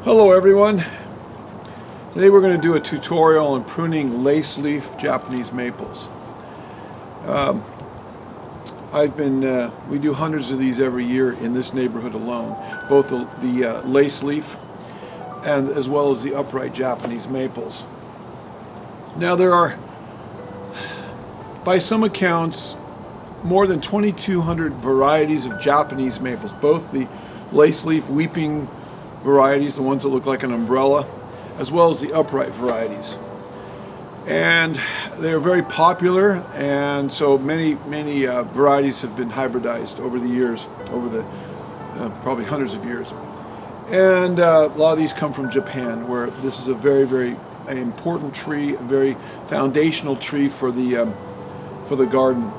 Hello everyone. Today we're going to do a tutorial on pruning lace leaf Japanese maples. We do hundreds of these every year in this neighborhood alone, both the lace leaf and as well as the upright Japanese maples. Now there are, by some accounts, more than 2,200 varieties of Japanese maples, both the lace leaf weeping varieties, the ones that look like an umbrella, as well as the upright varieties. And they're very popular, and so many varieties have been hybridized over the years, over the probably hundreds of years. And a lot of these come from Japan, where this is a very important tree, a very foundational tree for the garden.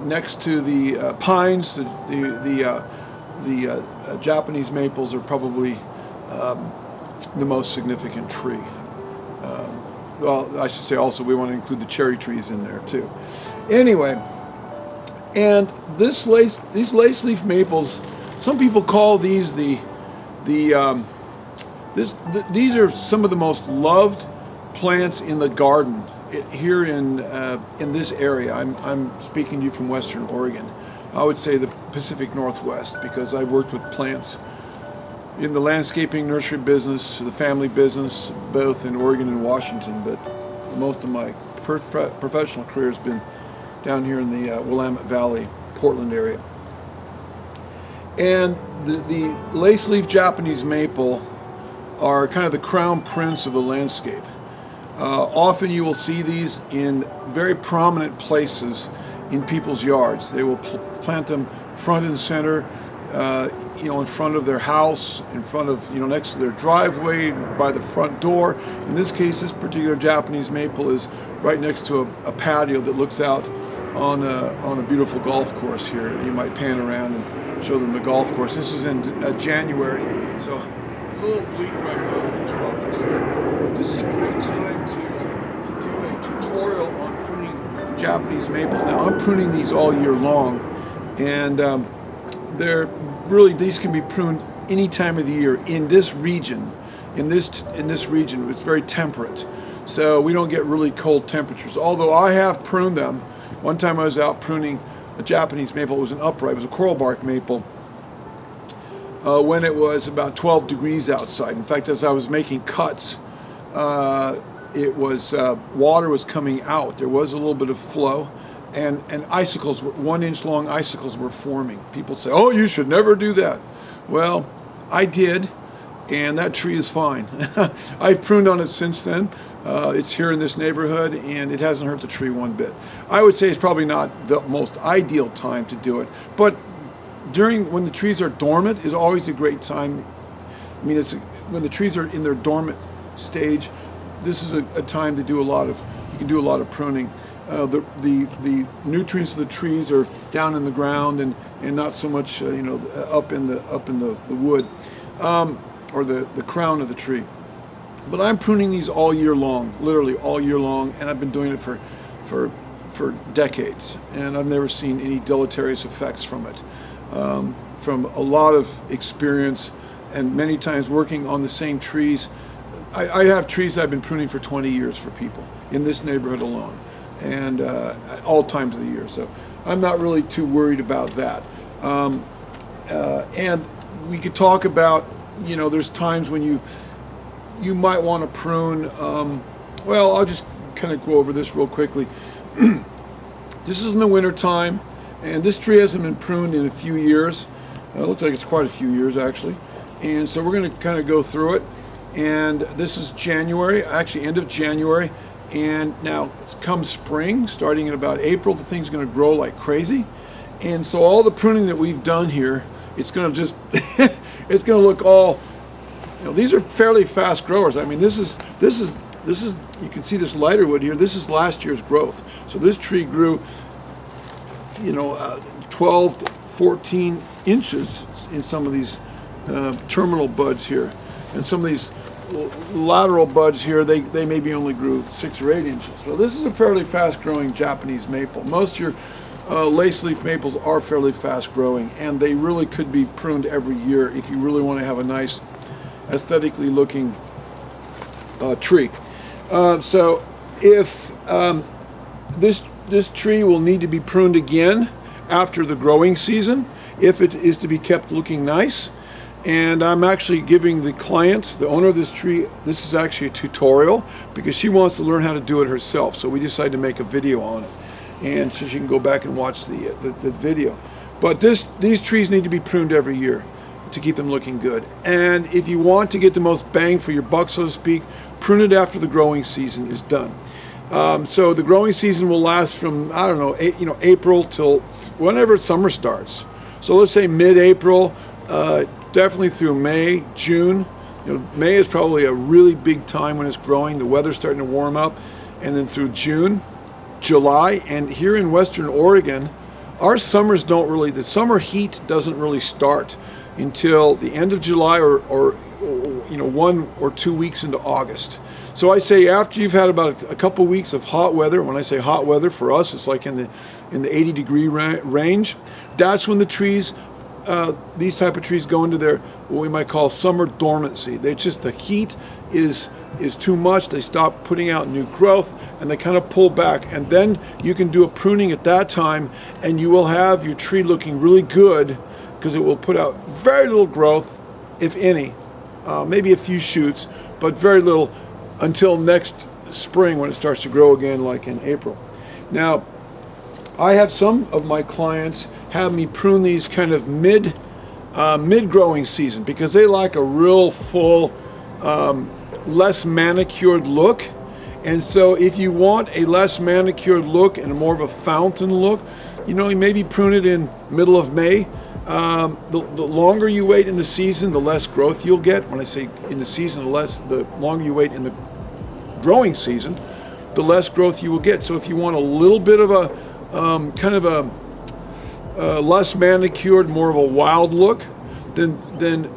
Next to the pines, the Japanese maples are probably the most significant tree. Well, I should say also we want to include the cherry trees in there too. Anyway, and these lace leaf maples, some people call these these are some of the most loved plants in the garden here in this area. I'm speaking to you from Western Oregon. I would say the Pacific Northwest, because I've worked with plants in the landscaping nursery business, the family business, both in Oregon and Washington, but most of my professional career has been down here in the Willamette Valley, Portland area. And the lace leaf Japanese maple are kind of the crown prince of the landscape. Often you will see these in very prominent places in people's yards. They will plant them front and center, in front of their house, in front of, next to their driveway, by the front door. In this case, this particular Japanese maple is right next to a patio that looks out on a beautiful golf course here. You might pan around and show them the golf course. This is in January, so it's a little bleak right now. These rocks. This is a great time to do a tutorial on pruning Japanese maples. Now, I'm pruning these all year long, and these can be pruned any time of the year in this region. In this region, it's very temperate, so we don't get really cold temperatures. Although I have pruned them. One time I was out pruning a Japanese maple. It was an upright. It was a coral bark maple. When it was about 12 degrees outside. In fact, as I was making cuts, it was water was coming out. There was a little bit of flow. And icicles, 1 inch long icicles were forming. People say, oh, you should never do that. Well, I did, and that tree is fine. I've pruned on it since then. It's here in this neighborhood, and it hasn't hurt the tree one bit. I would say it's probably not the most ideal time to do it, but when the trees are dormant is always a great time. I mean, when the trees are in their dormant stage, this is a time to do you can do a lot of pruning. The nutrients of the trees are down in the ground and not so much up in the wood or the crown of the tree. But I'm pruning these all year long, literally all year long, and I've been doing it for decades, and I've never seen any deleterious effects from it. From a lot of experience and many times working on the same trees. I have trees that I've been pruning for 20 years for people in this neighborhood alone, and at all times of the year. So I'm not really too worried about that. And we could talk about, there's times when you might want to prune. Well, I'll just kind of go over this real quickly. This is in the winter time, and this tree hasn't been pruned in a few years. It looks like it's quite a few years actually. And so we're going to kind of go through it. And this is January, actually end of January. And now come spring, starting in about April, the thing's going to grow like crazy. And so all the pruning that we've done here, it's going to just, it's going to look all, these are fairly fast growers. I mean, this is, you can see this lighter wood here. This is last year's growth. So this tree grew, 12 to 14 inches in some of these terminal buds here. And some of these lateral buds here, they maybe only grew 6 or 8 inches. So this is a fairly fast growing Japanese maple. Most of your lace leaf maples are fairly fast growing, and they really could be pruned every year if you really want to have a nice aesthetically looking tree. So if this tree will need to be pruned again after the growing season if it is to be kept looking nice. And I'm actually giving the client, the owner of this tree, this is actually a tutorial because she wants to learn how to do it herself. So we decided to make a video on it, and so she can go back and watch the video. But these trees need to be pruned every year to keep them looking good. And if you want to get the most bang for your buck, so to speak, prune it after the growing season is done. So the growing season will last from, I don't know, April till whenever summer starts. So let's say mid-April, definitely through May, June. May is probably a really big time when it's growing. The weather's starting to warm up. And then through June, July, and here in Western Oregon, our summers don't really, the summer heat doesn't really start until the end of July or 1 or 2 weeks into August. So I say after you've had about a couple weeks of hot weather, when I say hot weather for us, it's like in the 80-degree range. That's when the trees, these type of trees go into their what we might call summer dormancy. They just, the heat is too much. They stop putting out new growth and they kind of pull back. And then you can do a pruning at that time, and you will have your tree looking really good because it will put out very little growth, if any, maybe a few shoots, but very little until next spring when it starts to grow again, like in April. Now, I have some of my clients have me prune these kind of mid-growing season because they like a real full, less manicured look. And so if you want a less manicured look and a more of a fountain look, you maybe prune it in middle of May. The longer you wait in the season, the less growth you'll get. When I say in the season, the longer you wait in the growing season, the less growth you will get. So if you want a little bit of a kind of a less manicured, more of a wild look, then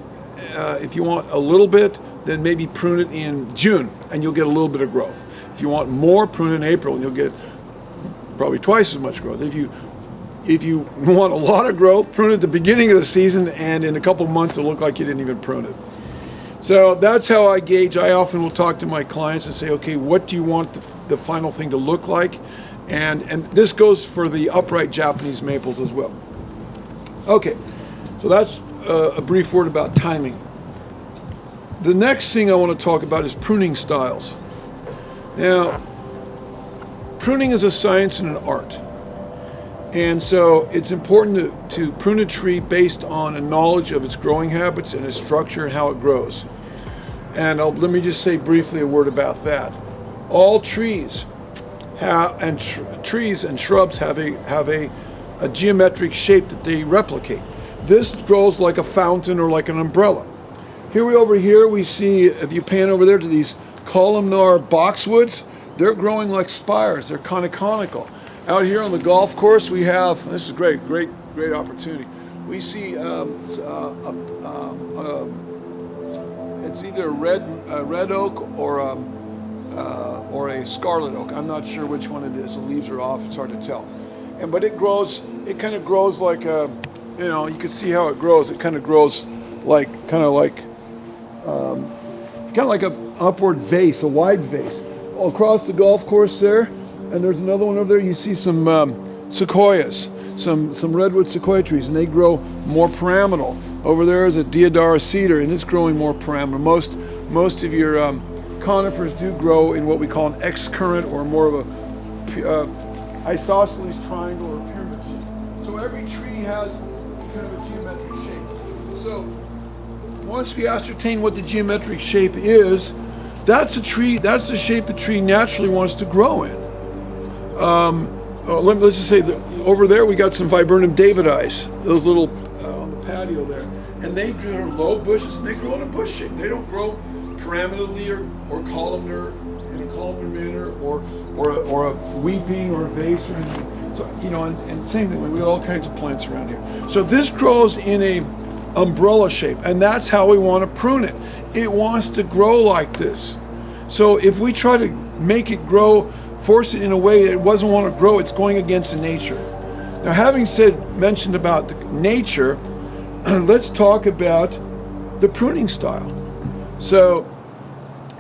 if you want a little bit, then maybe prune it in June and you'll get a little bit of growth. If you want more, prune it in April and you'll get probably twice as much growth. If you want a lot of growth, prune it at the beginning of the season, and in a couple months it'll look like you didn't even prune it. So that's how I gauge. I often will talk to my clients and say, okay, what do you want the final thing to look like? And this goes for the upright Japanese maples as well. Okay, so that's a brief word about timing. The next thing I want to talk about is pruning styles. Now, pruning is a science and an art. And so it's important to prune a tree based on a knowledge of its growing habits and its structure and how it grows. And let me just say briefly a word about that. All trees trees and shrubs have a geometric shape that they replicate. This grows like a fountain or like an umbrella. Over here we see, if you pan over there to these columnar boxwoods, they're growing like spires. They're kind of conical. Out here on the golf course, we have, this is great opportunity. We see it's either a red oak or a scarlet oak. I'm not sure which one it is. The leaves are off. It's hard to tell. But it kind of grows like a, you can see how it grows. It kind of grows like an upward vase, a wide vase. Across the golf course there, and there's another one over there. You see some sequoias, some redwood sequoia trees, and they grow more pyramidal. Over there is a deodara cedar, and it's growing more pyramidal. Most of your conifers do grow in what we call an X-current or more of a isosceles triangle or pyramid shape. So every tree has kind of a geometric shape. So once we ascertain what the geometric shape is, that's the shape the tree naturally wants to grow in. Let's just say that over there we got some viburnum davidis, those little on the patio there, and they grow low bushes, and they grow in a bush shape. They don't grow pyramidally or columnar in a columnar manner or a weeping or a vase or anything. So and same thing, we got all kinds of plants around here. So this grows in a umbrella shape, and that's how we want to prune it. It wants to grow like this. So if we try to make it grow, force it in a way that it doesn't want to grow, it's going against the nature. Now, having mentioned about the nature, let's talk about the pruning style. So,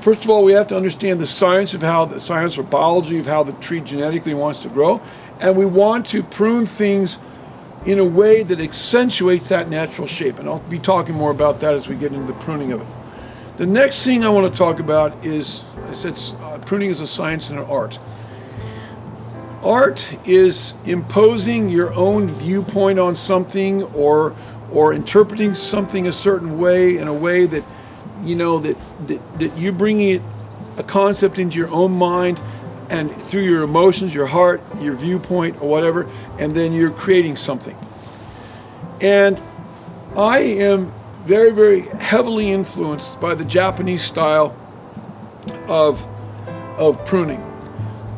first of all, we have to understand the science or biology of how the tree genetically wants to grow, and we want to prune things in a way that accentuates that natural shape. And I'll be talking more about that as we get into the pruning of it. The next thing I want to talk about is, I said, pruning is a science and an art. Art is imposing your own viewpoint on something, or interpreting something a certain way, in a way that, you know, that you bring a concept into your own mind, and through your emotions, your heart, your viewpoint, or whatever, and then you're creating something. And I am very, very heavily influenced by the Japanese style of pruning.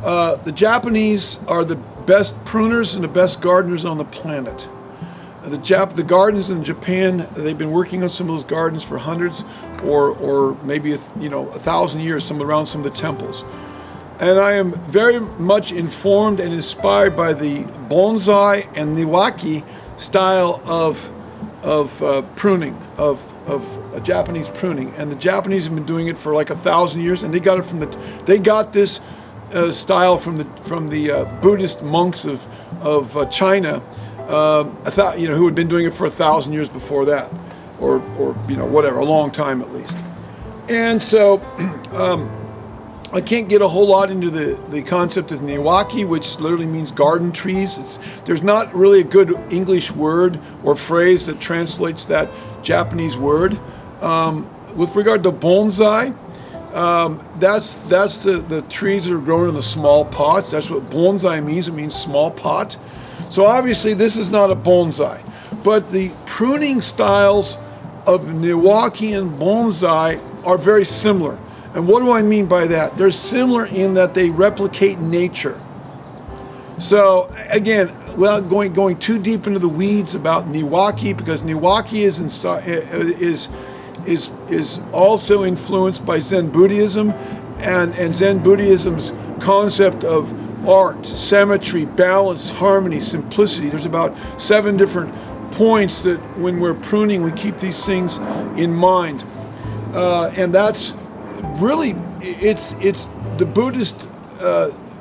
The Japanese are the best pruners and the best gardeners on the planet. The gardens in Japan, they've been working on some of those gardens for hundreds or maybe 1,000 years, around some of the temples. And I am very much informed and inspired by the bonsai and Niwaki style of pruning, of Japanese pruning. And the Japanese have been doing it for like 1,000 years, and they got this style from the Buddhist monks of China, who had been doing it for 1,000 years before that, or whatever, a long time at least. And so I can't get a whole lot into the concept of Niwaki, which literally means garden trees. There's not really a good English word or phrase that translates that Japanese word. With regard to bonsai, that's the trees that are grown in the small pots. That's what bonsai means. It means small pot. So obviously this is not a bonsai, but the pruning styles of Niwaki and bonsai are very similar. And what do I mean by that? They're similar in that they replicate nature. So again, without going too deep into the weeds about Niwaki, because Niwaki is also influenced by Zen Buddhism, and Zen Buddhism's concept of art, symmetry, balance, harmony, simplicity. There's about 7 different points that when we're pruning, we keep these things in mind. And that's really, it's the Buddhist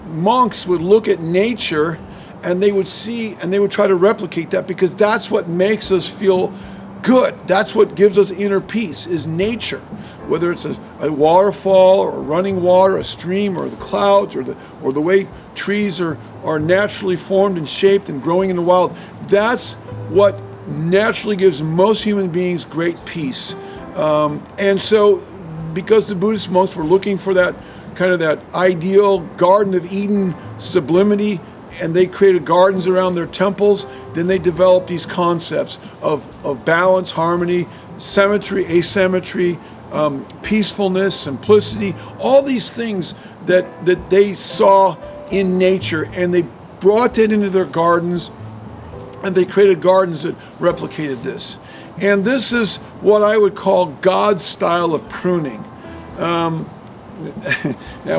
monks would look at nature, and they would see, and they would try to replicate that, because that's what makes us feel good. That's what gives us inner peace, is nature. Whether it's a waterfall, or running water, a stream, or the clouds, or the way trees are naturally formed and shaped and growing in the wild. That's what naturally gives most human beings great peace. And so, because the Buddhist monks were looking for that kind of that ideal Garden of Eden sublimity, and they created gardens around their temples, then they developed these concepts of balance, harmony, symmetry, asymmetry, peacefulness, simplicity, all these things that they saw in nature, and they brought that into their gardens, and they created gardens that replicated this. And this is what I would call God's style of pruning. Now,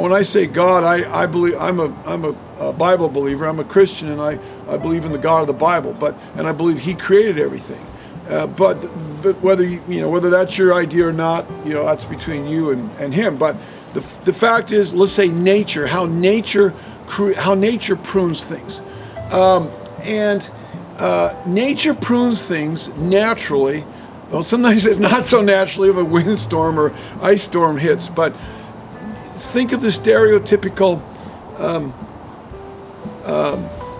when I say God, I believe I'm a Bible believer. I'm a Christian, and I believe in the God of the Bible. And I believe He created everything. But whether that's your idea or not, that's between you and Him. But the fact is, let's say nature, how nature prunes things, and nature prunes things naturally. Well, sometimes it's not so naturally if a windstorm or ice storm hits, but think of the stereotypical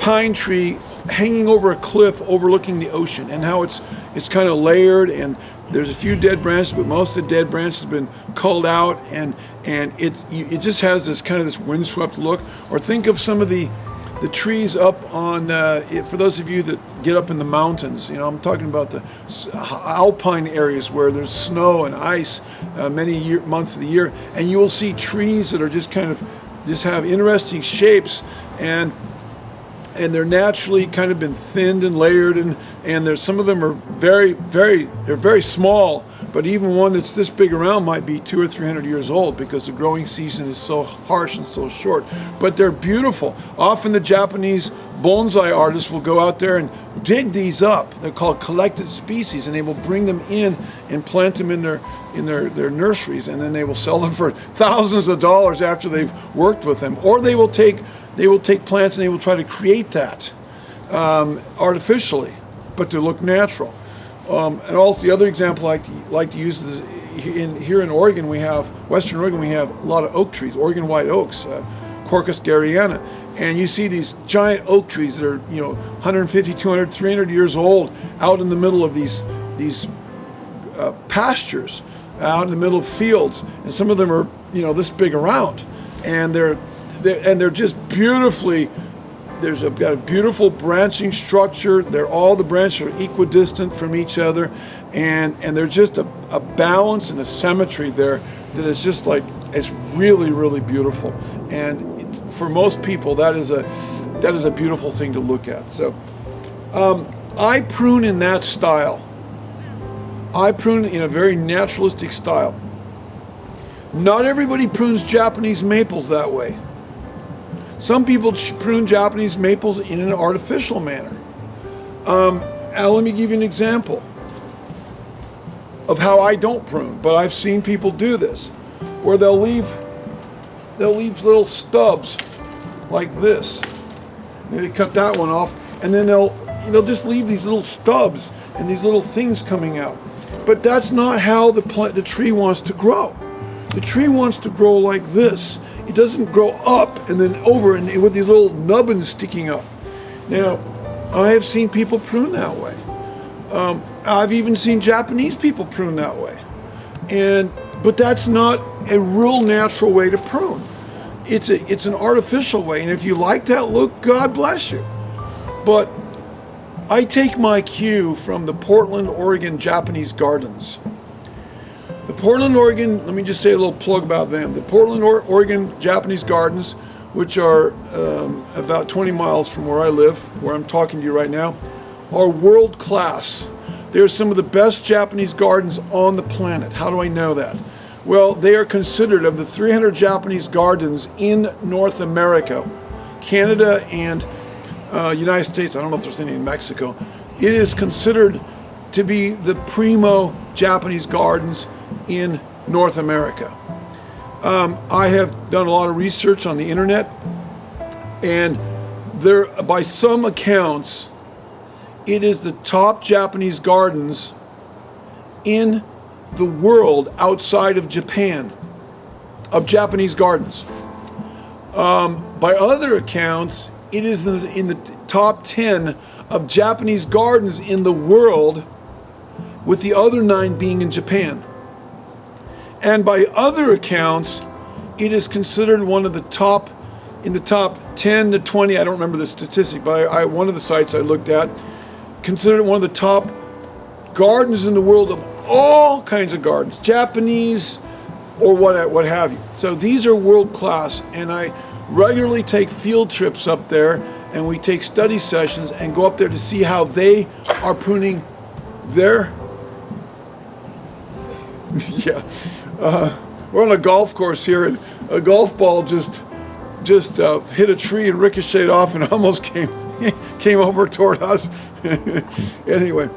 pine tree hanging over a cliff overlooking the ocean, and how it's kind of layered, and there's a few dead branches, but most of the dead branches have been culled out, and it just has this kind of this windswept look. Or think of some of the trees up on, for those of you that get up in the mountains, I'm talking about the alpine areas where there's snow and ice many months of the year, and you will see trees that are just have interesting shapes, and and they're naturally kind of been thinned and layered, and there's some of them are they're very small, but even one that's this big around might be 200 or 300 years old because the growing season is so harsh and so short. But they're beautiful. Often the Japanese bonsai artists will go out there and dig these up. They're called collected species, and they will bring them in and plant them in their nurseries, and then they will sell them for thousands of dollars after they've worked with them. Or they will take plants and they will try to create that artificially, but to look natural. And also the other example I like to use is here in Oregon, Western Oregon, we have a lot of oak trees, Oregon white oaks, Quercus garryana. And you see these giant oak trees that are 150, 200, 300 years old out in the middle of these pastures, out in the middle of fields, and some of them are this big around, and they're just beautifully. Got a beautiful branching structure. All the branches are equidistant from each other, and there's just a balance and a symmetry there that is just like, it's really, really beautiful. And for most people, that is a beautiful thing to look at. So I prune in that style. I prune in a very naturalistic style. Not everybody prunes Japanese maples that way. Some people prune Japanese maples in an artificial manner. Now let me give you an example of how I don't prune, but I've seen people do this, where they'll leave little stubs like this. They cut that one off, and then they'll just leave these little stubs and these little things coming out. But that's not how the tree wants to grow. The tree wants to grow like this. It doesn't grow up and then over and with these little nubbins sticking up. Now, I have seen people prune that way. I've even seen Japanese people prune that way. But that's not a real natural way to prune. It's an artificial way, and if you like that look, God bless you. But I take my cue from the Portland, Oregon Japanese gardens. The Portland, Oregon, let me just say a little plug about them. The Portland, Oregon Japanese gardens, which are about 20 miles from where I live, where I'm talking to you right now, are world class. They're some of the best Japanese gardens on the planet. How do I know that? Well, they are considered, of the 300 Japanese gardens in North America, Canada and United States, I don't know if there's any in Mexico, it is considered to be the primo Japanese gardens in North America. I have done a lot of research on the internet, and there, by some accounts, it is the top Japanese gardens in the world outside of Japan, of Japanese gardens. By other accounts, it is in the top 10 of Japanese gardens in the world, with the other 9 being in Japan. And by other accounts, it is considered one of the top, in the top 10 to 20, I don't remember the statistic, but one of the sites I looked at, considered one of the top gardens in the world of all kinds of gardens, Japanese or what have you. So these are world class, and I regularly take field trips up there, and we take study sessions and go up there to see how they are pruning their yeah. We're on a golf course here, and a golf ball just hit a tree and ricocheted off and almost came over toward us. Anyway,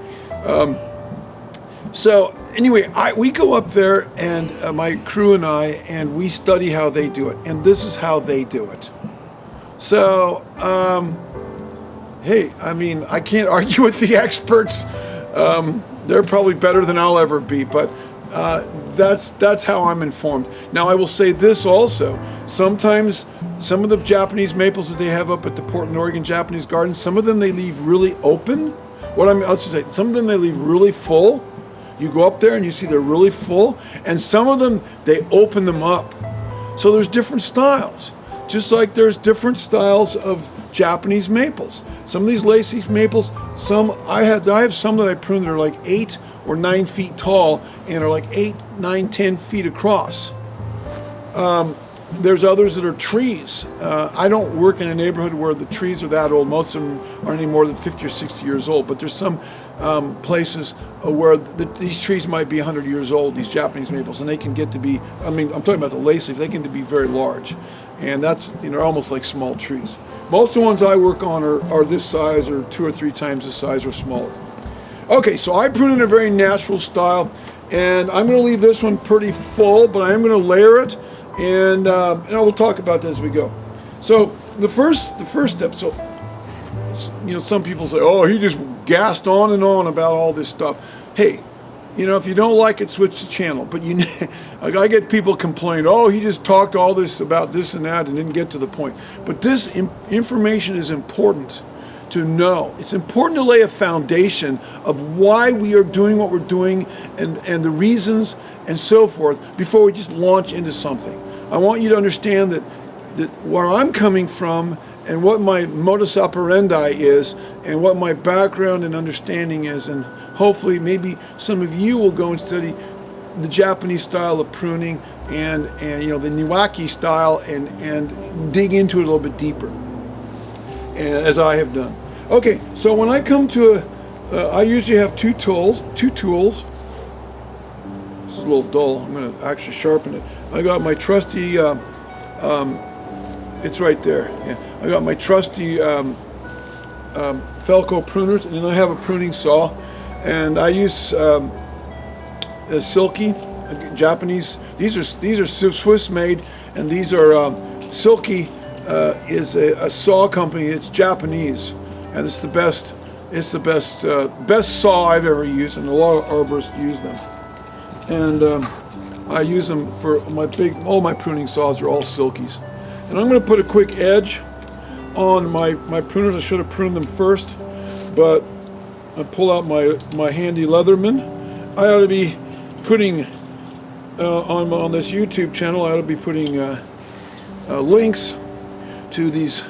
we go up there, and my crew and I, and we study how they do it, and this is how they do it. So, hey, I mean, I can't argue with the experts. They're probably better than I'll ever be, but that's how I'm informed. Now, I will say this also. Sometimes some of the Japanese maples that they have up at the Portland, Oregon Japanese Gardens, some of them they leave really open. Let's just say, some of them they leave really full. You go up there and you see they're really full, and some of them they open them up. So there's different styles, just like there's different styles of Japanese maples. Some of these lacy maples, I have some that I prune that are like 8 or 9 feet tall and are like 8, 9, 10 feet across. There's others that are trees. I don't work in a neighborhood where the trees are that old. Most of them aren't any more than 50 or 60 years old. But there's some places where these trees might be 100 years old, these Japanese maples, and they can get to be, I mean, I'm talking about the lace leaf, they can be very large. And that's, you know, almost like small trees. Most of the ones I work on are this size or 2 or 3 times this size or smaller. Okay, so I prune in a very natural style, and I'm going to leave this one pretty full, but I am going to layer it. And we'll talk about that as we go. So the first step. So, you know, some people say, "Oh, he just gassed on and on about all this stuff." Hey, you know, if you don't like it, switch the channel. But I get people complain, "Oh, he just talked all this about this and that and didn't get to the point." But this information is important to know. It's important to lay a foundation of why we are doing what we're doing and the reasons and so forth before we just launch into something. I want you to understand that where I'm coming from and what my modus operandi is and what my background and understanding is, and hopefully maybe some of you will go and study the Japanese style of pruning and you know, the Niwaki style and dig into it a little bit deeper, as I have done. Okay, so when I come to I usually have two tools. This is a little dull. I'm going to actually sharpen it. I got my trusty, it's right there. Yeah, I got my trusty Felco pruners, and then I have a pruning saw, and I use a Silky, Japanese. These are Swiss made, and these are Silky is a saw company. It's Japanese, and it's the best. It's the best saw I've ever used, and a lot of arborists use them. And I use them for all my pruning saws are all Silkies. And I'm going to put a quick edge on my pruners. I should have pruned them first, but I pull out my handy Leatherman. I ought to be putting on this YouTube channel, I ought to be putting links to these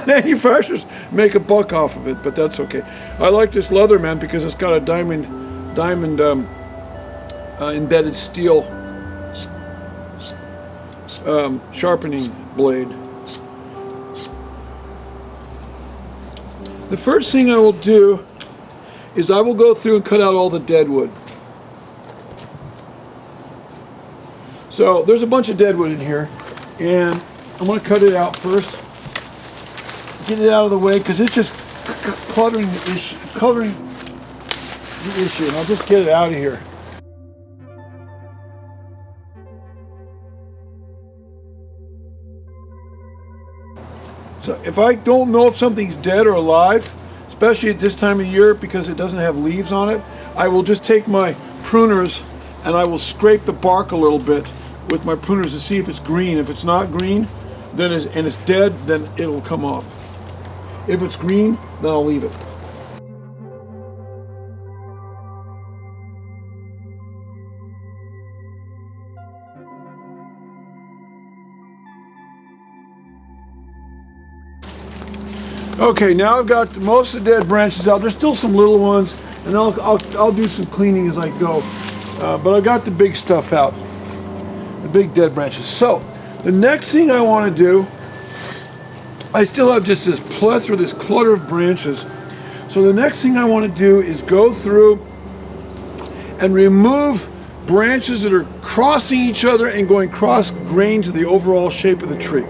manufacturers, make a buck off of it, but that's okay. I like this Leatherman because it's got a diamond embedded steel sharpening blade. The first thing I will do is I will go through and cut out all the dead wood. So there's a bunch of dead wood in here, and I'm going to cut it out first. Get it out of the way because it's just cluttering the issue. And I'll just get it out of here. So if I don't know if something's dead or alive, especially at this time of year because it doesn't have leaves on it, I will just take my pruners and I will scrape the bark a little bit with my pruners to see if it's green. If it's not green, then it's dead, then it'll come off. If it's green, then I'll leave it. Okay, now I've got most of the dead branches out. There's still some little ones, and I'll do some cleaning as I go. But I got the big stuff out, the big dead branches. So the next thing I want to do, I still have just this plethora, this clutter of branches. So the next thing I want to do is go through and remove branches that are crossing each other and going cross-grained to the overall shape of the tree.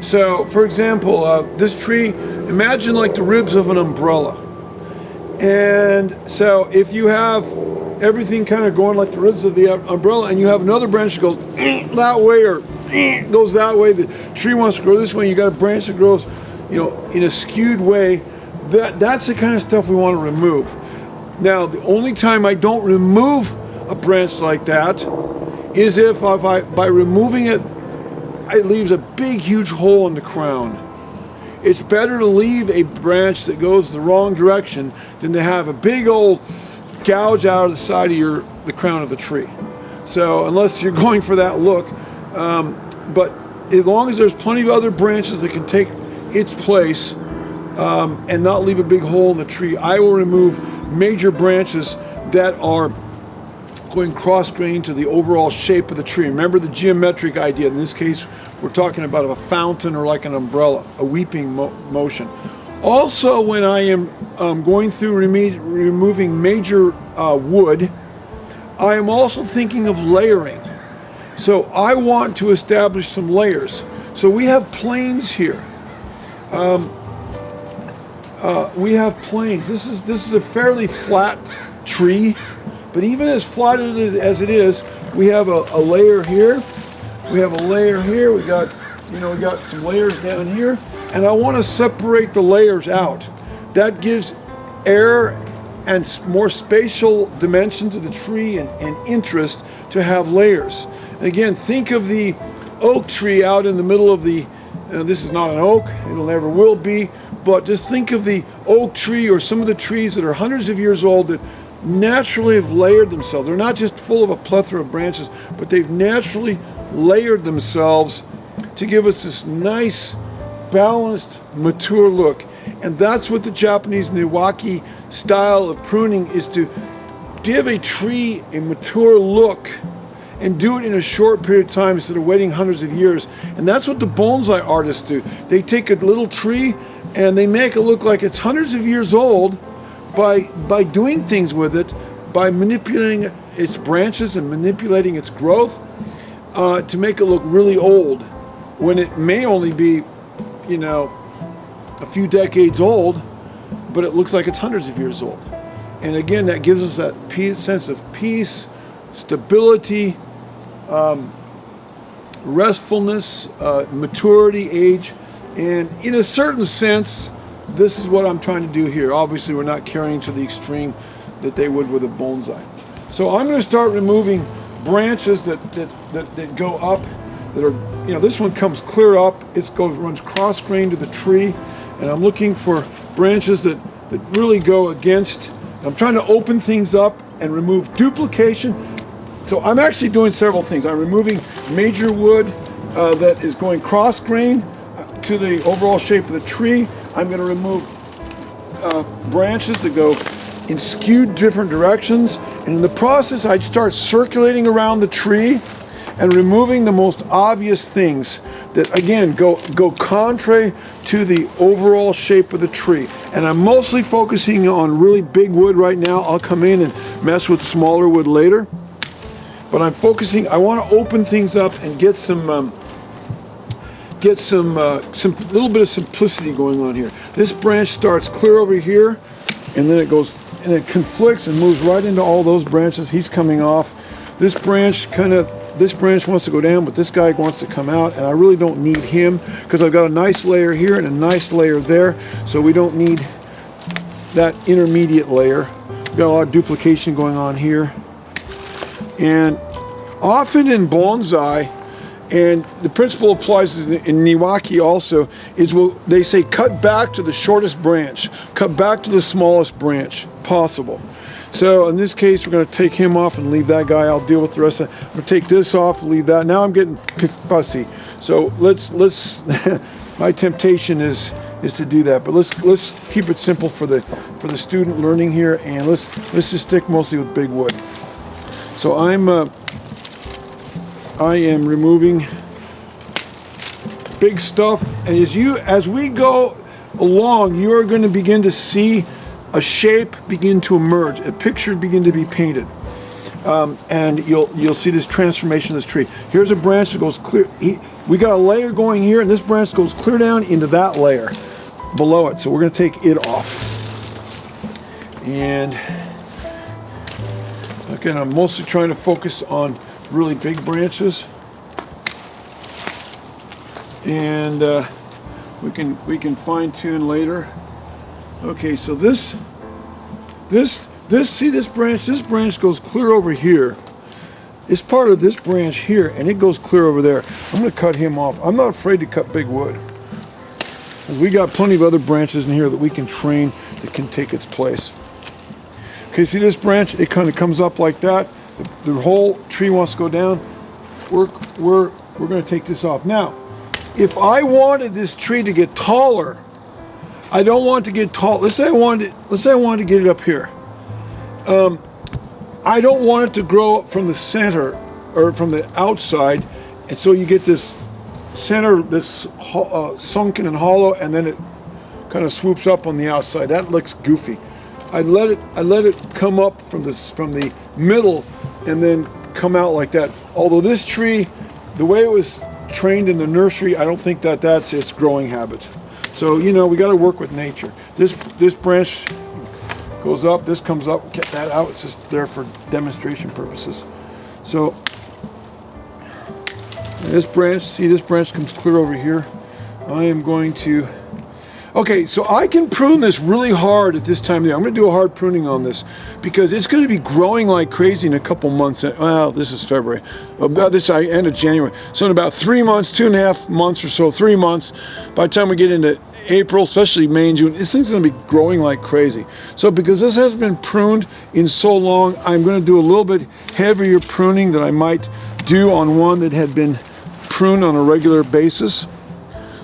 So, for example, this tree, imagine like the ribs of an umbrella. And so if you have everything kind of going like the ribs of the umbrella, and you have another branch that goes that way or goes that way, the tree wants to grow this way, and you got a branch that grows, you know, in a skewed way, that's the kind of stuff we want to remove. Now, the only time I don't remove a branch like that is if by removing it, it leaves a big, huge hole in the crown. It's better to leave a branch that goes the wrong direction than to have a big old gouge out of the side of the crown of the tree. So unless you're going for that look, but as long as there's plenty of other branches that can take its place and not leave a big hole in the tree, I will remove major branches that are going cross-grain to the overall shape of the tree. Remember the geometric idea. In this case, we're talking about a fountain or like an umbrella, a weeping motion. Also, when I am going through removing major wood, I am also thinking of layering. So I want to establish some layers. So we have planes here. We have planes. This is a fairly flat tree, but even as flat as it is, we have a layer here. We have a layer here. We got some layers down here, and I want to separate the layers out. That gives air and more spatial dimension to the tree and interest to have layers. Again, think of the oak tree out in the middle of the, this is not an oak, it'll never will be, but just think of the oak tree or some of the trees that are hundreds of years old that naturally have layered themselves. They're not just full of a plethora of branches, but they've naturally layered themselves to give us this nice, balanced, mature look. And that's what the Japanese Niwaki style of pruning is, to give a tree a mature look and do it in a short period of time instead of waiting hundreds of years. And that's what the bonsai artists do. They take a little tree and they make it look like it's hundreds of years old by doing things with it, by manipulating its branches and manipulating its growth to make it look really old, when it may only be, a few decades old, but it looks like it's hundreds of years old. And again, that gives us that sense of peace, stability, restfulness, maturity, age, and in a certain sense, this is what I'm trying to do here. Obviously, we're not carrying to the extreme that they would with a bonsai. So I'm going to start removing branches that go up, that are, this one comes clear up, runs cross-grain to the tree, and I'm looking for branches that really go against. I'm trying to open things up and remove duplication. So I'm actually doing several things. I'm removing major wood that is going cross-grain to the overall shape of the tree. I'm going to remove branches that go in skewed different directions. And in the process, I start circulating around the tree and removing the most obvious things that, again, go contrary to the overall shape of the tree. And I'm mostly focusing on really big wood right now. I'll come in and mess with smaller wood later. But I'm focusing, I want to open things up and get some little bit of simplicity going on here. This branch starts clear over here, and then it goes, and it conflicts and moves right into all those branches. He's coming off. This branch wants to go down, but this guy wants to come out, and I really don't need him because I've got a nice layer here and a nice layer there, so we don't need that intermediate layer. We've got a lot of duplication going on here. And often in bonsai, and the principle applies in Niwaki also, is they say cut back to the shortest branch, cut back to the smallest branch possible. So in this case, we're going to take him off and leave that guy. I'll deal with the rest of it. I'm going to take this off, leave that. Now I'm getting fussy. So let's my temptation is to do that, but let's keep it simple for the student learning here, and let's just stick mostly with big wood. So I am removing big stuff, and as we go along, you are going to begin to see a shape begin to emerge, a picture begin to be painted, and you'll see this transformation of this tree. Here's a branch that goes clear. We got a layer going here, and this branch goes clear down into that layer below it. So we're going to take it off, and again, I'm mostly trying to focus on really big branches, and we can fine tune later. Okay, so this branch goes clear over here. It's part of this branch here, and it goes clear over there. I'm going to cut him off. I'm not afraid to cut big wood, because we got plenty of other branches in here that we can train that can take its place. Okay, see this branch? It kind of comes up like that. The whole tree wants to go down. We're going to take this off. Now, if I wanted this tree to get taller, I don't want to get tall. Let's say I wanted to get it up here. I I don't want it to grow from the center or from the outside, and so you get this center, this sunken and hollow, and then it kind of swoops up on the outside. That looks goofy. I let it come up from the middle and then come out like that. Although this tree, the way it was trained in the nursery, I don't think that's its growing habit. So, you know, we got to work with nature. This branch goes up, this comes up, get that out. It's just there for demonstration purposes. So this branch, see, this branch comes clear over here. I am going to, okay, so I can prune this really hard at this time of the year. I'm going to do a hard pruning on this because it's going to be growing like crazy in a couple months. Well, this is February. This is end of January. So in about 3 months, 2.5 months or so, 3 months, by the time we get into April, especially May and June, this thing's going to be growing like crazy. So because this hasn't been pruned in so long, I'm going to do a little bit heavier pruning than I might do on one that had been pruned on a regular basis.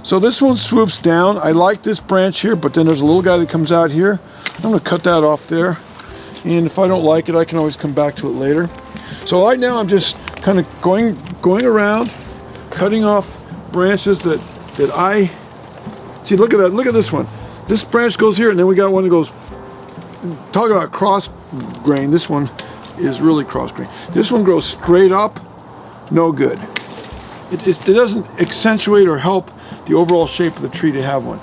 So this one swoops down. I like this branch here, but then there's a little guy that comes out here. I'm going to cut that off there. And if I don't like it, I can always come back to it later. So right now I'm just kind of going around, cutting off branches that I... See, look at that. Look at this one. This branch goes here, and then we got one that goes... Talk about cross grain. This one is really cross grain. This one grows straight up. No good. It doesn't accentuate or help the overall shape of the tree to have one.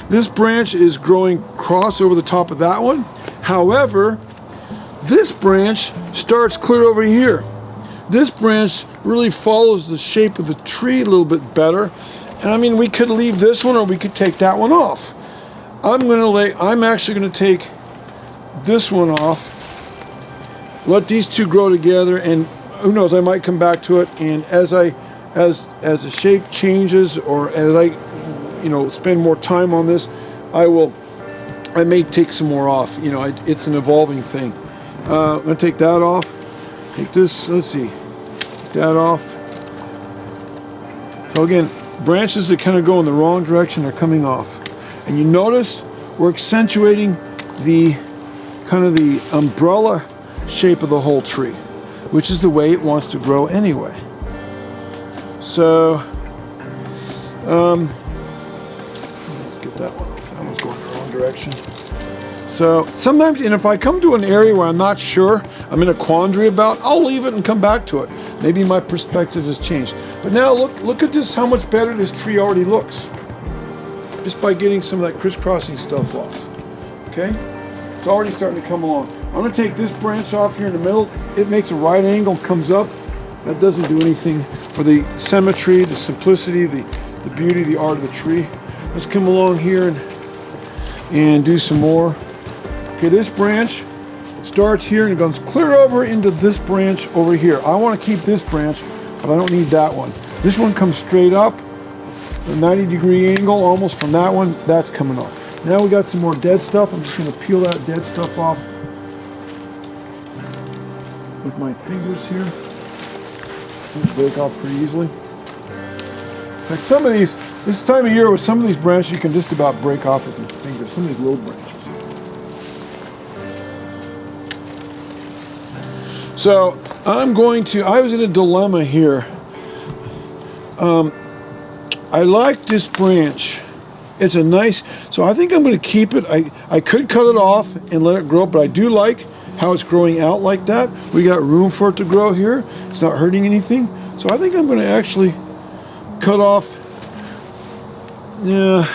This branch is growing cross over the top of that one. However, this branch starts clear over here. This branch really follows the shape of the tree a little bit better. And I mean, we could leave this one or we could take that one off. I'm actually going to take this one off, let these two grow together, and who knows, I might come back to it, and as the shape changes, or as I, you know, spend more time on this, I may take some more off. You know, it's an evolving thing. I'm going to take that off. Take this, let's see, take that off. So again, branches that kind of go in the wrong direction are coming off. And you notice we're accentuating the kind of the umbrella shape of the whole tree, which is the way it wants to grow anyway. So, let's get that one off. That one's going the wrong direction. So sometimes, and if I come to an area where I'm not sure, I'm in a quandary about, I'll leave it and come back to it. Maybe my perspective has changed. But now look at this, how much better this tree already looks. Just by getting some of that crisscrossing stuff off. Okay? It's already starting to come along. I'm going to take this branch off here in the middle. It makes a right angle, comes up. That doesn't do anything for the symmetry, the simplicity, the beauty, the art of the tree. Let's come along here and do some more. Okay, this branch starts here and it goes clear over into this branch over here. I want to keep this branch, but I don't need that one. This one comes straight up, a 90-degree angle almost from that one. That's coming off. Now we got some more dead stuff. I'm just going to peel that dead stuff off with my fingers here. These break off pretty easily. In fact, some of these, this time of year with some of these branches, you can just about break off with your fingers. Some of these little branches. So I was in a dilemma here. I like this branch. It's a nice, so I think I'm going to keep it. I could cut it off and let it grow, but I do like how it's growing out like that. We got room for it to grow here. It's not hurting anything. So I think I'm going to actually cut off. Yeah.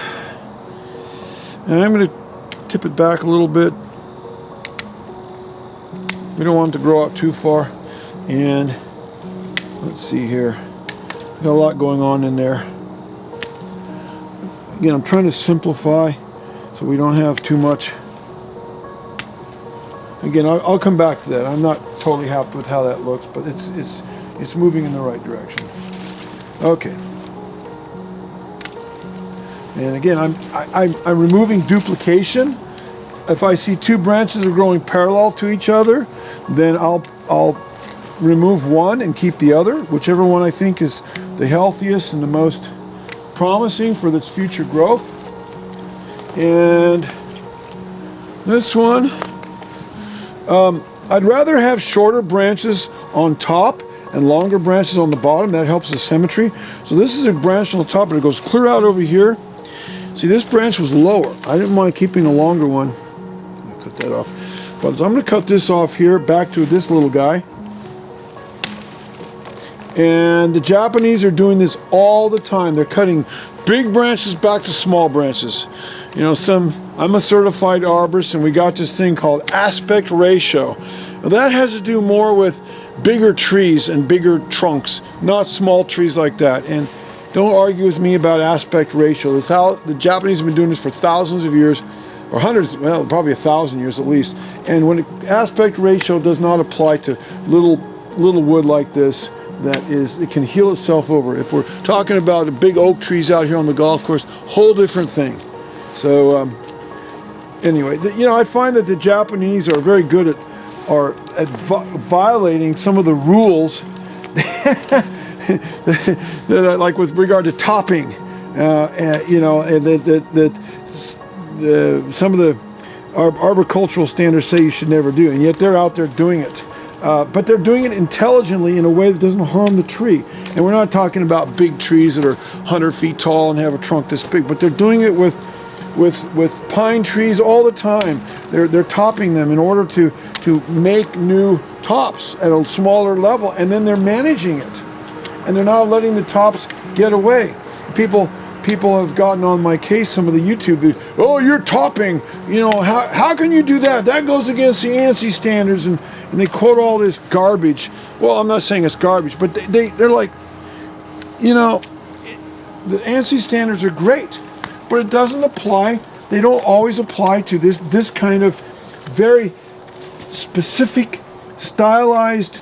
And I'm going to tip it back a little bit. We don't want it to grow out too far. And let's see here. Got a lot going on in there. Again, I'm trying to simplify so we don't have too much. Again, I'll come back to that. I'm not totally happy with how that looks, but it's moving in the right direction. Okay. And again, I'm removing duplication. If I see two branches are growing parallel to each other, then I'll remove one and keep the other, whichever one I think is the healthiest and the most promising for its future growth. And this one, I'd rather have shorter branches on top and longer branches on the bottom. That helps the symmetry. So this is a branch on the top, but it goes clear out over here. See, this branch was lower. I didn't mind keeping a longer one. I'll cut that off. But I'm going to cut this off here, back to this little guy. And the Japanese are doing this all the time. They're cutting big branches back to small branches. You know, I'm a certified arborist, and we got this thing called aspect ratio. Now, that has to do more with bigger trees and bigger trunks, not small trees like that. And don't argue with me about aspect ratio. The Japanese have been doing this for thousands of years, or hundreds, well, probably 1,000 years at least. And when aspect ratio does not apply to little wood like this, it can heal itself over. If we're talking about the big oak trees out here on the golf course, whole different thing. So anyway, you know, I find that the Japanese are very good at violating some of the rules that like with regard to topping, you know, that some of the arboricultural standards say you should never do, and yet they're out there doing it. But they're doing it intelligently in a way that doesn't harm the tree. And we're not talking about big trees that are 100 feet tall and have a trunk this big, but they're doing it with pine trees all the time. They're topping them in order to make new tops at a smaller level, and then they're managing it. And they're not letting the tops get away. People have gotten on my case, some of the YouTube videos. Oh, you're topping. You know, how can you do that? That goes against the ANSI standards, and they quote all this garbage. Well, I'm not saying it's garbage, but they're like, you know, the ANSI standards are great, but it doesn't apply. They don't always apply to this kind of very specific, stylized,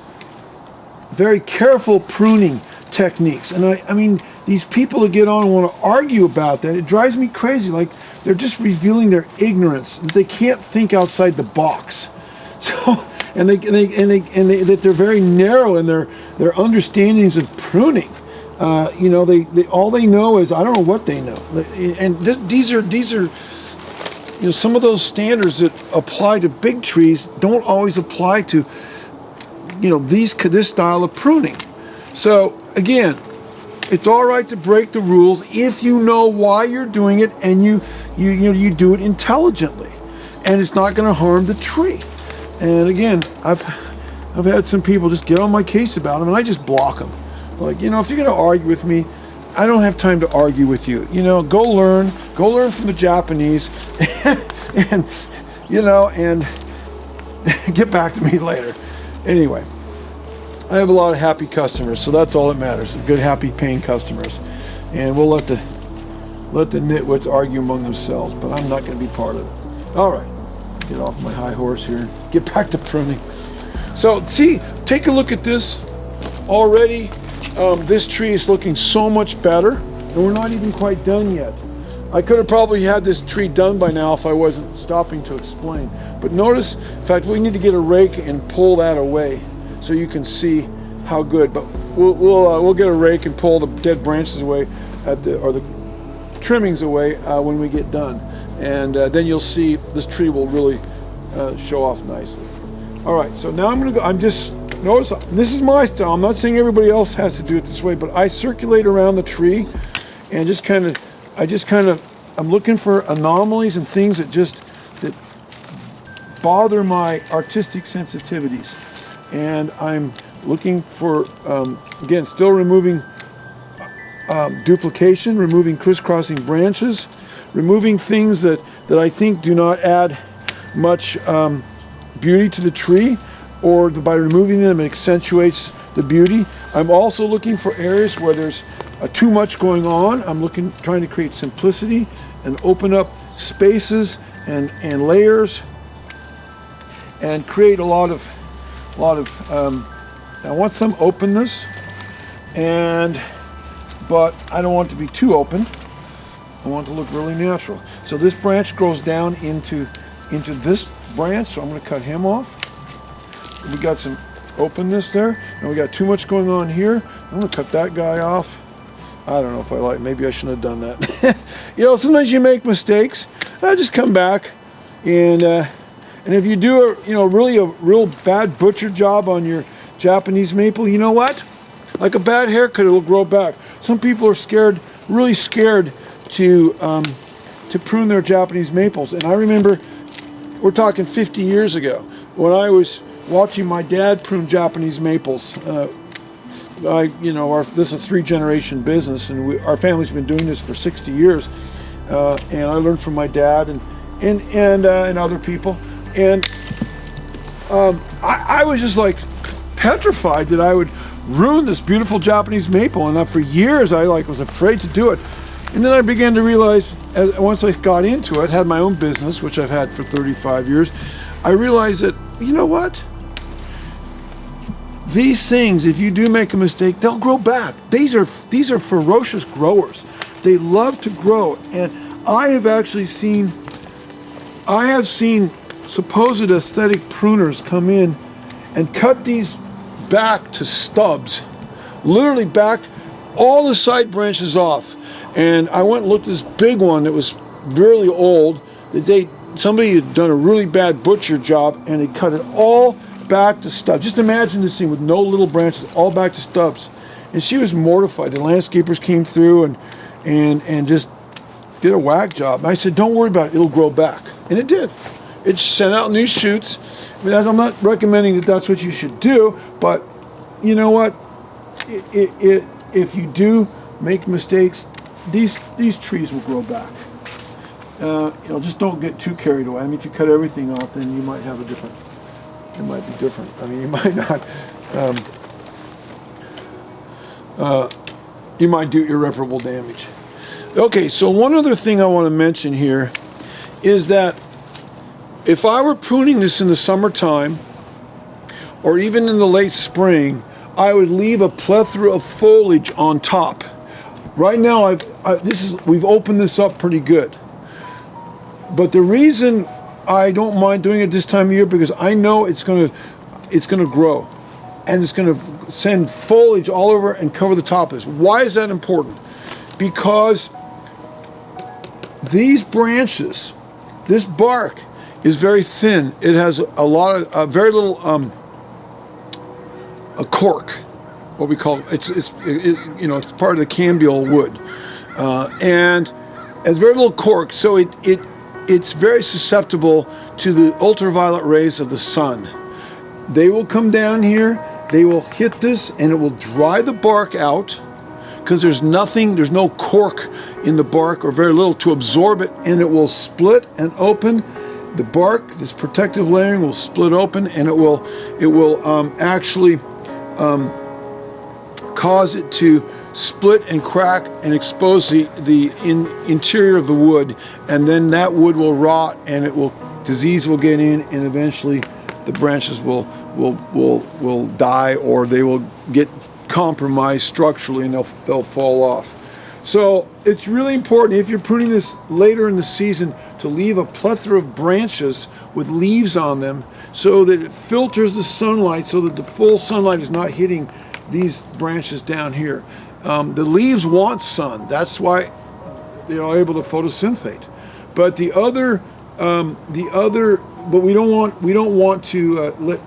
very careful pruning techniques. And I mean, these people that get on and want to argue about that, it drives me crazy. Like, they're just revealing their ignorance. They can't think outside the box. So, and that they're very narrow in their understandings of pruning. You know, all they know is, I don't know what they know. And these are, you know, some of those standards that apply to big trees don't always apply to, you know, this style of pruning. So again, it's all right to break the rules if you know why you're doing it, and you do it intelligently, and it's not going to harm the tree. And again, I've had some people just get on my case about them, and I just block them. Like, you know, if you're going to argue with me, I don't have time to argue with you. You know, go learn from the Japanese, and you know, and get back to me later. Anyway, I have a lot of happy customers, so that's all that matters. Good, happy, paying customers, and we'll let the nitwits argue among themselves. But I'm not going to be part of it. All right, get off my high horse here. Get back to pruning. So, see, take a look at this already. This tree is looking so much better, and we're not even quite done yet. I could have probably had this tree done by now if I wasn't stopping to explain. But notice, in fact, we need to get a rake and pull that away so you can see how good. But we'll get a rake and pull the dead branches away, or the trimmings away when we get done, and then you'll see this tree will really show off nicely. All right, so now I'm going to go. Notice, this is my style. I'm not saying everybody else has to do it this way, but I circulate around the tree and I'm looking for anomalies and things that bother my artistic sensitivities. And I'm looking for, again, still removing duplication, removing crisscrossing branches, removing things that I think do not add much beauty to the tree, or by removing them it accentuates the beauty. I'm also looking for areas where there's too much going on. I'm trying to create simplicity and open up spaces and layers, and create a lot of I want some openness, but I don't want it to be too open. I want it to look really natural. So this branch grows down into this branch, so I'm going to cut him off. We got some openness there, and we got too much going on here. I'm going to cut that guy off. I don't know if I like, maybe I shouldn't have done that. You know, sometimes you make mistakes. I just come back and And if you do a real bad butcher job on your Japanese maple, you know what? Like a bad haircut, it'll grow back. Some people are scared, really scared to prune their Japanese maples. And I remember, we're talking 50 years ago, when I was watching my dad prune Japanese maples. This is a 3-generation business, and our family's been doing this for 60 years. And I learned from my dad and other people. And I was just like petrified that I would ruin this beautiful Japanese maple. And for years, I was afraid to do it. And then I began to realize, once I got into it, had my own business, which I've had for 35 years, I realized that, you know what? These things, if you do make a mistake, they'll grow back. These are ferocious growers. They love to grow. And I have seen supposed aesthetic pruners come in and cut these back to stubs, literally backed all the side branches off. And I went and looked at this big one that was really old. Somebody had done a really bad butcher job, and they cut it all back to stubs. Just imagine this thing with no little branches, all back to stubs. And she was mortified. The landscapers came through and just did a whack job. And I said, don't worry about it, it'll grow back. And it did. It sent out new shoots. I'm not recommending that that's what you should do, but you know what? If you do make mistakes, these trees will grow back. Just don't get too carried away. I mean, if you cut everything off, then you might have it might be different. I mean, you might not, you might do irreparable damage. Okay, so one other thing I want to mention here is that if I were pruning this in the summertime, or even in the late spring, I would leave a plethora of foliage on top. Right now, we've opened this up pretty good. But the reason I don't mind doing it this time of year, because I know it's gonna grow, and it's gonna send foliage all over and cover the top of this. Why is that important? Because these branches, this bark is very thin. It has very little a cork, what we call it's part of the cambial wood, and it's very little cork, so it's very susceptible to the ultraviolet rays of the sun. They will come down here, they will hit this, and it will dry the bark out, because there's no cork in the bark, or very little, to absorb it, and it will split and open. The bark, this protective layering, will split open, and it will actually cause it to split and crack and expose the interior of the wood, and then that wood will rot, and disease will get in, and eventually the branches will die, or they will get compromised structurally, and they'll fall off. So it's really important, if you're pruning this later in the season, to leave a plethora of branches with leaves on them, so that it filters the sunlight, so that the full sunlight is not hitting these branches down here. The leaves want sun. That's why they are able to photosynthate. But we don't want to let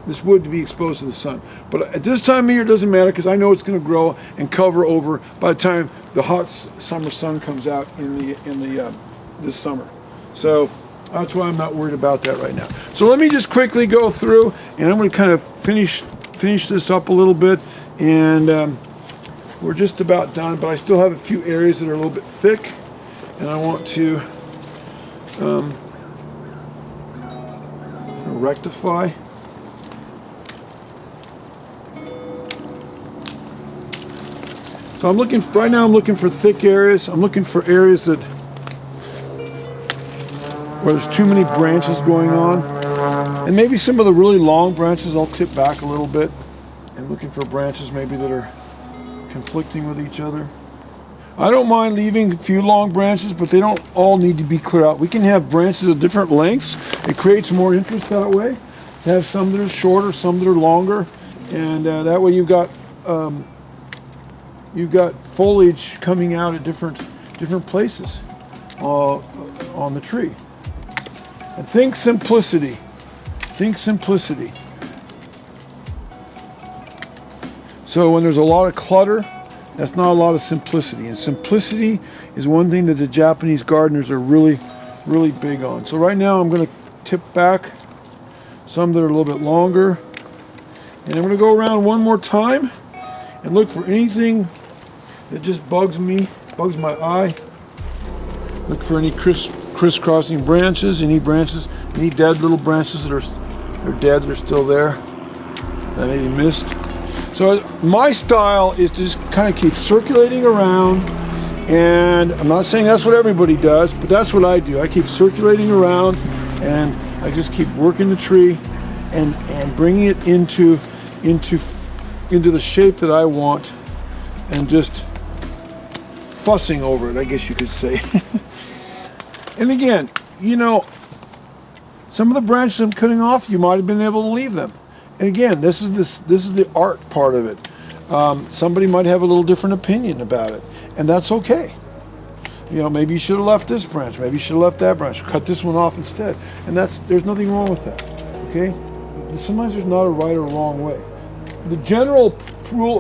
this wood to be exposed to the sun. But at this time of year, it doesn't matter, because I know it's going to grow and cover over by the time the hot summer sun comes out this summer. So that's why I'm not worried about that right now. So let me just quickly go through, and I'm going to kind of finish this up a little bit, and we're just about done, but I still have a few areas that are a little bit thick, and I want to rectify. So right now I'm looking for thick areas. I'm looking for areas where there's too many branches going on. And maybe some of the really long branches I'll tip back a little bit. And looking for branches maybe that are conflicting with each other. I don't mind leaving a few long branches, but they don't all need to be clear out. We can have branches of different lengths. It creates more interest that way. Have some that are shorter, some that are longer. And that way you've got foliage coming out at different places on the tree. And think simplicity. Think simplicity. So when there's a lot of clutter, that's not a lot of simplicity. And simplicity is one thing that the Japanese gardeners are really, really big on. So right now I'm going to tip back some that are a little bit longer. And I'm going to go around one more time and look for anything that just bugs me, bugs my eye. Look for any crisscrossing branches, any dead little branches that are dead, that are still there, that I maybe missed. So my style is to just kind of keep circulating around, and I'm not saying that's what everybody does, but that's what I do. I keep circulating around, and I just keep working the tree and bringing it into the shape that I want, and just fussing over it, I guess you could say. And again, you know, some of the branches I'm cutting off, you might have been able to leave them. And again, this is the art part of it. Somebody might have a little different opinion about it, and that's okay. You know, maybe you should have left this branch, maybe you should have left that branch, cut this one off instead. And there's nothing wrong with that, okay? Sometimes there's not a right or wrong way. The general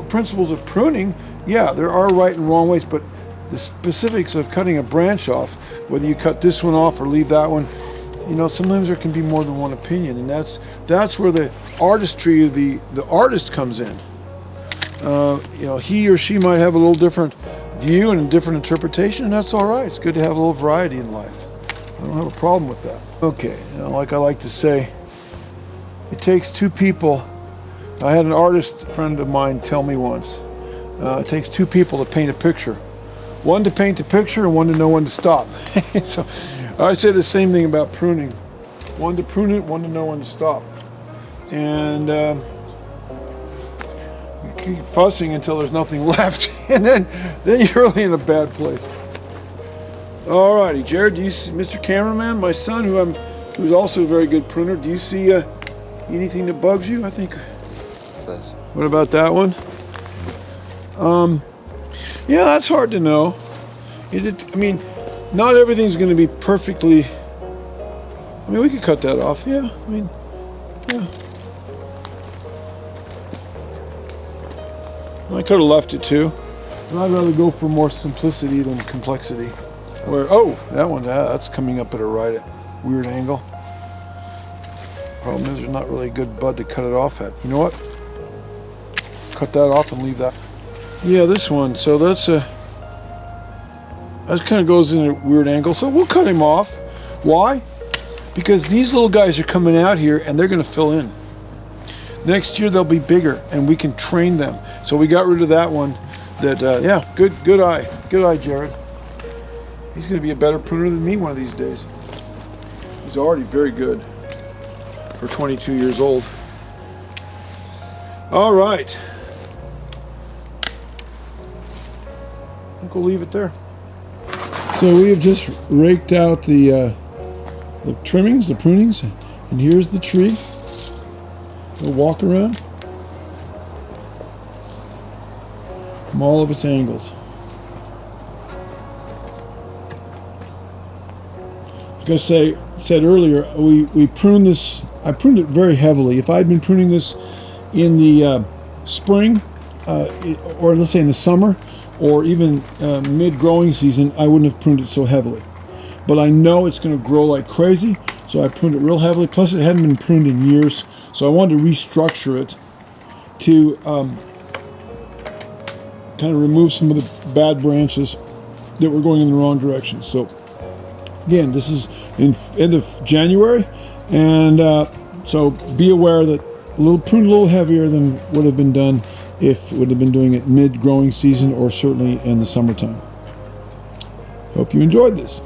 principles of pruning, yeah, there are right and wrong ways, but the specifics of cutting a branch off, whether you cut this one off or leave that one, you know, sometimes there can be more than one opinion, and that's where the artistry of the artist comes in. You know, he or she might have a little different view and a different interpretation, and that's all right. It's good to have a little variety in life. I don't have a problem with that. Okay, you know, like I like to say, it takes two people. I had an artist friend of mine tell me once, it takes two people to paint a picture. One to paint the picture and one to know when to stop. So I say the same thing about pruning. One to prune it, one to know when to stop. And you keep fussing until there's nothing left, and then you're really in a bad place. Alrighty, Jared, do you see, Mr. Cameraman, my son, who's also a very good pruner, do you see anything that bugs you? I think. What about that one? Yeah, that's hard to know. I mean, not everything's going to be perfectly. I mean, we could cut that off. Yeah, I mean, yeah. I could have left it too, but I'd rather go for more simplicity than complexity. That one, that's coming up at a weird angle. Problem is, there's not really a good bud to cut it off at. You know what? Cut that off and leave that. Yeah, this one. So that kind of goes in a weird angle. So we'll cut him off. Why? Because these little guys are coming out here and they're going to fill in. Next year they'll be bigger and we can train them. So we got rid of that one. Yeah, good eye, Jared. He's going to be a better pruner than me one of these days. He's already very good for 22 years old. All right. I think we'll leave it there. So we have just raked out the trimmings, the prunings, and here's the tree. We'll walk around from all of its angles. Like I said earlier, we pruned this. I pruned it very heavily. If I had been pruning this in the spring, or let's say in the summer, or even mid-growing season, I wouldn't have pruned it so heavily. But I know it's going to grow like crazy, so I pruned it real heavily. Plus, it hadn't been pruned in years, so I wanted to restructure it to kind of remove some of the bad branches that were going in the wrong direction. So, again, this is in end of January, and so be aware that prune a little heavier than would have been done if it would have been doing it mid-growing season or certainly in the summertime. Hope you enjoyed this.